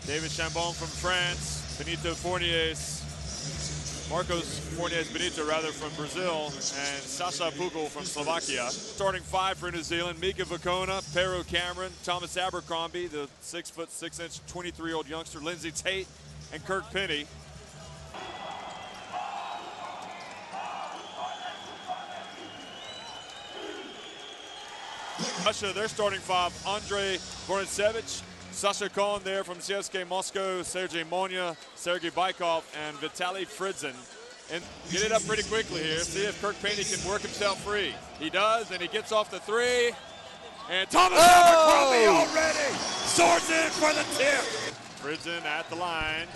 David Chambon from France, Marcos Fournier's Benito rather from Brazil, and Sasha Pugel from Slovakia. Starting five for New Zealand: Mika Vukona, Pero Cameron, Thomas Abercrombie, the 6'6", 23-year-old youngster, Lindsay Tate, and Kirk Penny. Russia, their starting five: Andrei Vorontsevich, Sasha Kohn there from CSKA Moscow, Sergei Monya, Sergei Baikov, and Vitaly Fridzin. And get it up pretty quickly here. See if Kirk Penny can work himself free. He does, and he gets off the three. And Thomas Abercrombie already soars in for the tip. Fridzin at the line,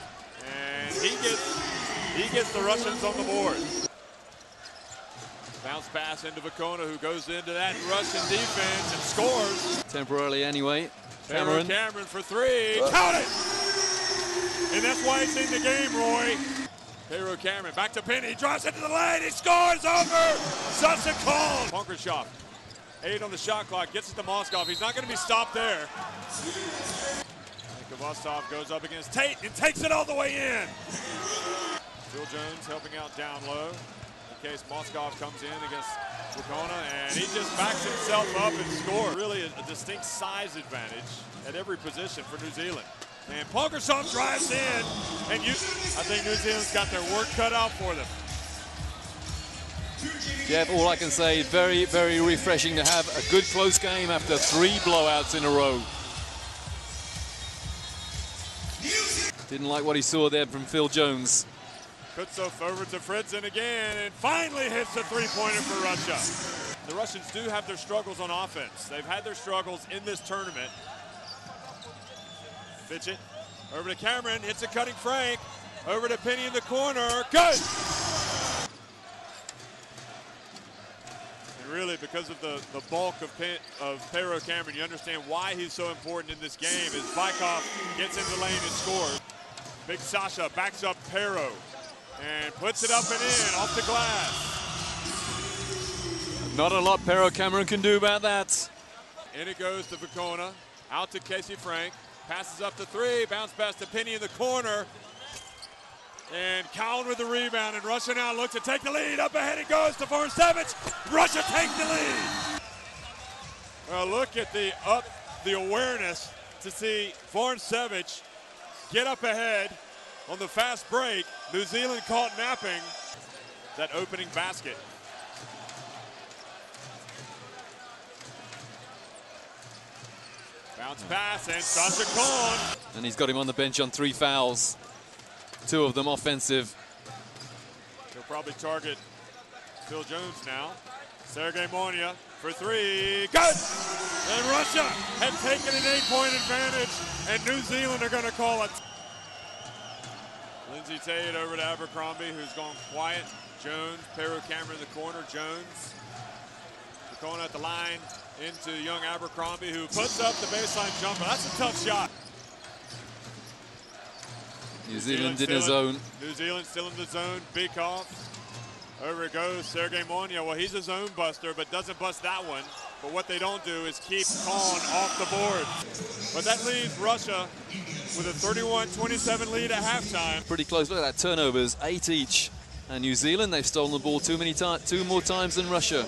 and he gets the Russians on the board. Bounce pass into Vukona, who goes into that Russian defense and scores. Temporarily anyway. Cameron for three. Count it! And that's why he's in the game, Roy. Pero Cameron back to Penny. Drives into the lane. He scores over. Such a call. Punkershoff, 8 on the shot clock. Gets it to Moskov. He's not going to be stopped there. Kovastov goes up against Tate and takes it all the way in. Phil Jones helping out down low in case Moskov comes in against Vukona, and he just backs himself up and scores. Really a distinct size advantage at every position for New Zealand. And Punkershoff drives in, and I think New Zealand's got their work cut out for them. Jeff, all I can say is very, very refreshing to have a good close game after 3 blowouts in a row. Didn't like what he saw there from Phil Jones. Kutsov over to Fridzin again, and finally hits the three-pointer for Russia. The Russians do have their struggles on offense. They've had their struggles in this tournament. Fitchett over to Cameron, hits a cutting Frank. Over to Penny in the corner, good! And really, because of the bulk of Pero Cameron, you understand why he's so important in this game, as Baikov gets into the lane and scores. Big Sasha backs up Pero and puts it up and in, off the glass. Not a lot Pero Cameron can do about that. In it goes to Vukona, out to Casey Frank, passes up the three, bounce pass to Penny in the corner, and Cowan with the rebound, and Russia now looks to take the lead. Up ahead it goes to Vorontsevich. Russia take the lead. Well, look at the awareness to see Vorontsevich get up ahead on the fast break. New Zealand caught napping that opening basket. Bounce pass, and Sasha Kohn. And he's got him on the bench on 3 fouls. 2 of them offensive. He'll probably target Phil Jones now. Sergei Monya for 3, good! And Russia had taken an 8-point advantage, and New Zealand are gonna call it. Lindsay Tate over to Abercrombie, who's gone quiet. Jones, Pero Cameron in the corner, Jones. Going at the line into young Abercrombie, who puts up the baseline jumper. That's a tough shot. New Zealand in his zone. New Zealand still in the zone. Baikov. Over it goes, Sergei Monya. Well, he's a zone buster, but doesn't bust that one. But what they don't do is keep Kohn off the board. But that leaves Russia with a 31-27 lead at halftime. Pretty close. Look at that, turnovers, 8 each. And New Zealand, they've stolen the ball 2 more times than Russia.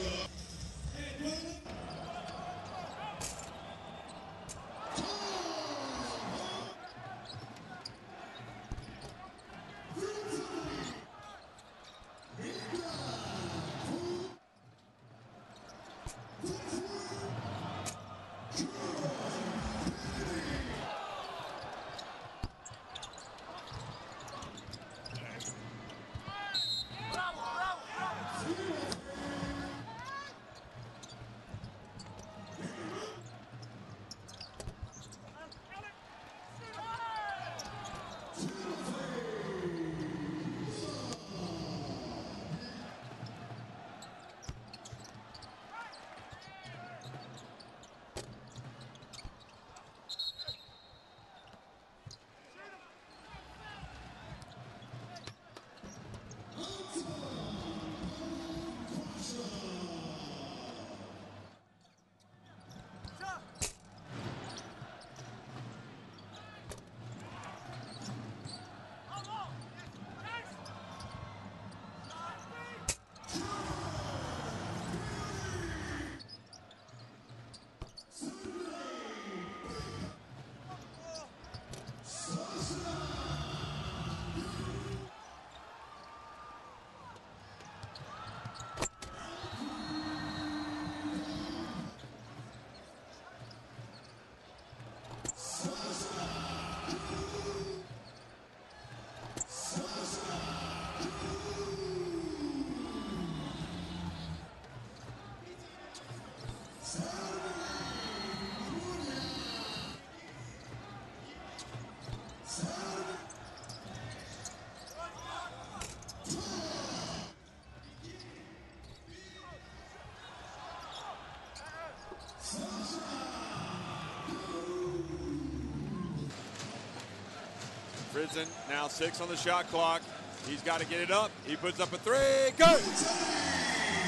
Fritzen now 6 on the shot clock. He's got to get it up. He puts up a 3. Good!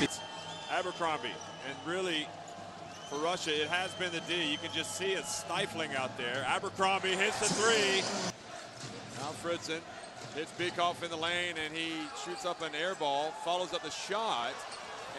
It's Abercrombie. And really, for Russia, it has been the D. You can just see it stifling out there. Abercrombie hits the 3. Now Fritzen hits Beekoff in the lane, and he shoots up an air ball, follows up the shot.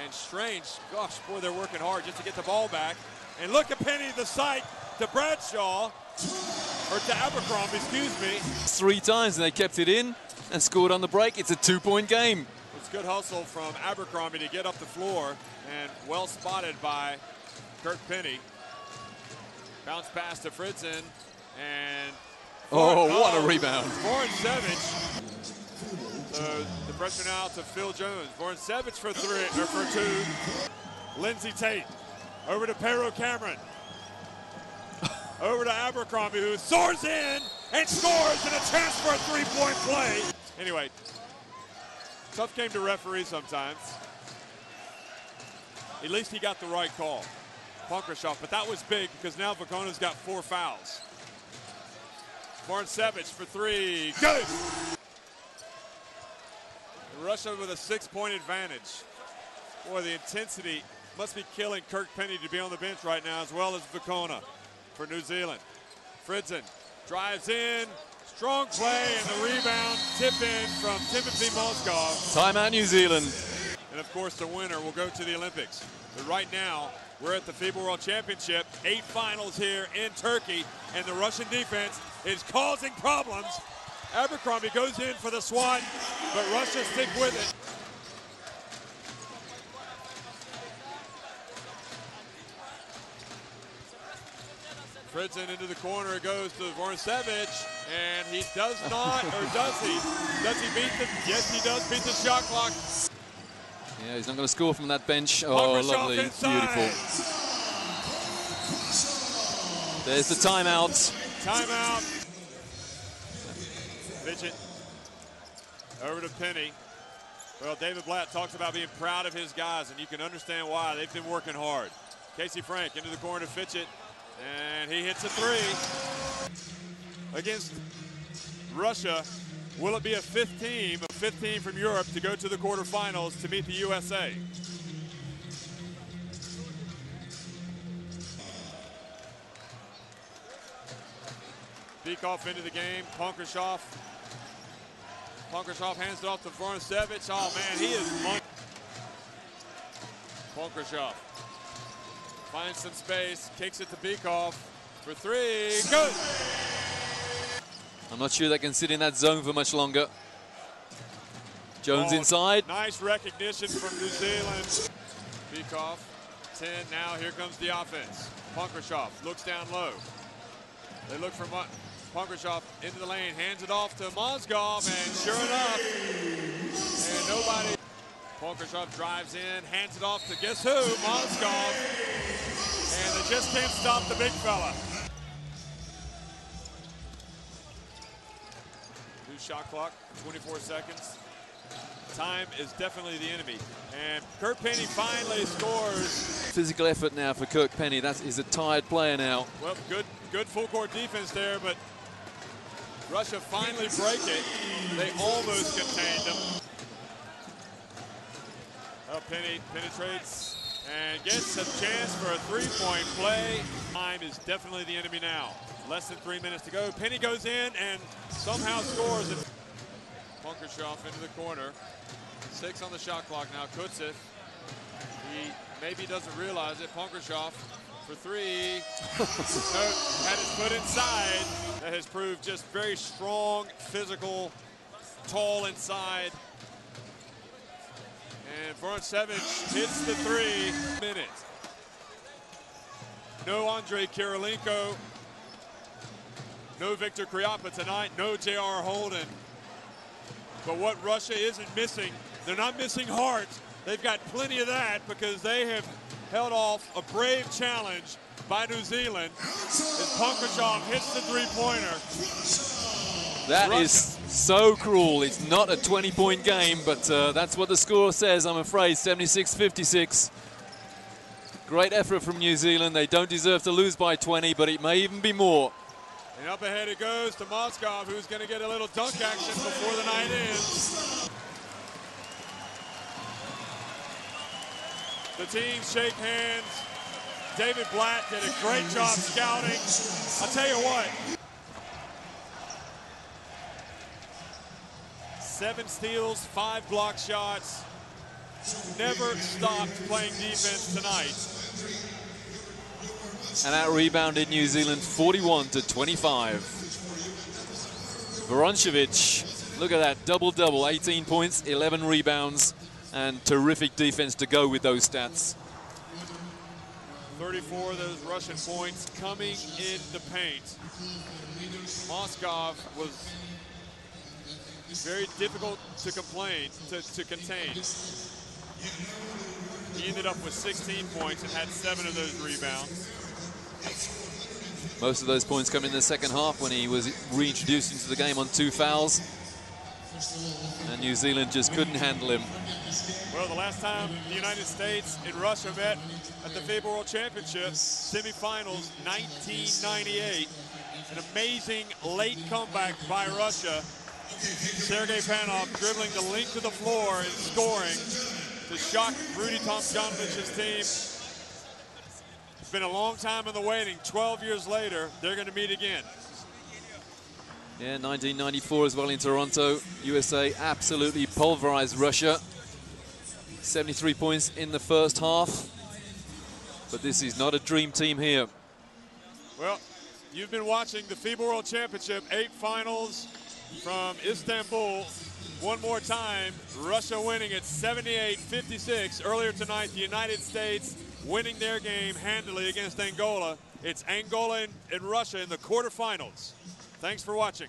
And Strange, gosh, boy, they're working hard just to get the ball back. And look at Penny, the sight to Bradshaw, or to Abercrombie, excuse me. 3 times, and they kept it in and scored on the break. It's a 2-point game. It's good hustle from Abercrombie to get up the floor, and well spotted by Kirk Penny. Bounce pass to Fritzen, and what a rebound. Voracevich. So the pressure now to Phil Jones. Voracevich for 2. Lindsey Tate over to Pero Cameron. Over to Abercrombie, who soars in and scores, and a chance for a 3-point play. Anyway, tough game to referee sometimes. At least he got the right call. Punkershoff, but that was big because now Vacona's got 4 fouls. Voracevich for 3. Good! Russia with a 6-point advantage. Boy, the intensity must be killing Kirk Penny to be on the bench right now, as well as Vacona for New Zealand. Fritzen drives in, strong play, and the rebound tip in from Timothy Mozgov. Timeout, New Zealand. And of course, the winner will go to the Olympics. But right now, we're at the FIBA World Championship, 8 finals here in Turkey, and the Russian defense is causing problems. Abercrombie goes in for the swat, but Russia stick with it. Fritzen into the corner, it goes to Voracevich, and he does not, or does he? Does he beat the, yes he does beat the shot clock. Yeah, he's not going to score from that bench. Oh, lovely, beautiful. There's the timeout. Timeout. Fidget over to Penny. Well, David Blatt talks about being proud of his guys, and you can understand why. They've been working hard. Casey Frank into the corner to Fidget, and he hits a 3. Against Russia, will it be a 5th team from Europe to go to the quarterfinals to meet the USA? Beekoff into the game, Punkershoff hands it off to Voracevich. Oh man, he is money. Punkershoff finds some space, kicks it to Beekoff for 3. Good! I'm not sure they can sit in that zone for much longer. Jones inside. Nice recognition from New Zealand. Beekoff, 10, now here comes the offense. Punkershoff looks down low. They look for Punkershoff into the lane, hands it off to Mozgov, and sure enough, and nobody. Punkershoff drives in, hands it off to guess who? Mozgov, and they just can't stop the big fella. New shot clock, 24 seconds. Time is definitely the enemy, and Kirk Penny finally scores. Physical effort now for Kirk Penny. That is a tired player now. Well, good full court defense there, but Russia finally break it. They almost contained them. Oh, Penny penetrates and gets a chance for a 3-point play. Time is definitely the enemy now. Less than 3 minutes to go. Penny goes in and somehow scores it. Punkershoff into the corner. 6 on the shot clock now. Kutsev. He maybe doesn't realize it. Punkershoff for 3. Had his foot inside. That has proved just very strong, physical, tall inside. And Voracevich hits the 3. Minutes. No Andrei Kirilenko. No Victor Kriapa tonight. No J.R. Holden. But what Russia isn't missing, they're not missing heart. They've got plenty of that because they have held off a brave challenge by New Zealand as Punkershoff hits the 3-pointer. That is so cruel. It's not a 20-point game, but that's what the score says, I'm afraid. 76-56. Great effort from New Zealand. They don't deserve to lose by 20, but it may even be more. And up ahead it goes to Moskov, who's going to get a little dunk action before the night ends. The teams shake hands. David Blatt did a great job scouting. I'll tell you what. 7 steals, 5 block shots. Never stopped playing defense tonight. And that rebounded New Zealand 41-25. Voroncevic, look at that, double-double, 18 points, 11 rebounds, and terrific defense to go with those stats. 34 of those Russian points coming in the paint. Moskov was very difficult to contain. He ended up with 16 points and had 7 of those rebounds. Most of those points come in the second half when he was reintroduced into the game on 2 fouls. And New Zealand just couldn't handle him. Well, the last time the United States and Russia met at the FIBA World Championship semifinals, 1998. An amazing late comeback by Russia. Sergei Panov dribbling the length of the floor and scoring to shock Rudy Tomjanovic's team. It's been a long time in the waiting. 12 years later, they're going to meet again. Yeah, 1994 as well in Toronto. USA absolutely pulverized Russia. 73 points in the first half. But this is not a dream team here. Well, you've been watching the FIBA World Championship 8 finals from Istanbul. One more time, Russia winning at 78-56. Earlier tonight, the United States winning their game handily against Angola. It's Angola and Russia in the quarterfinals. Thanks for watching.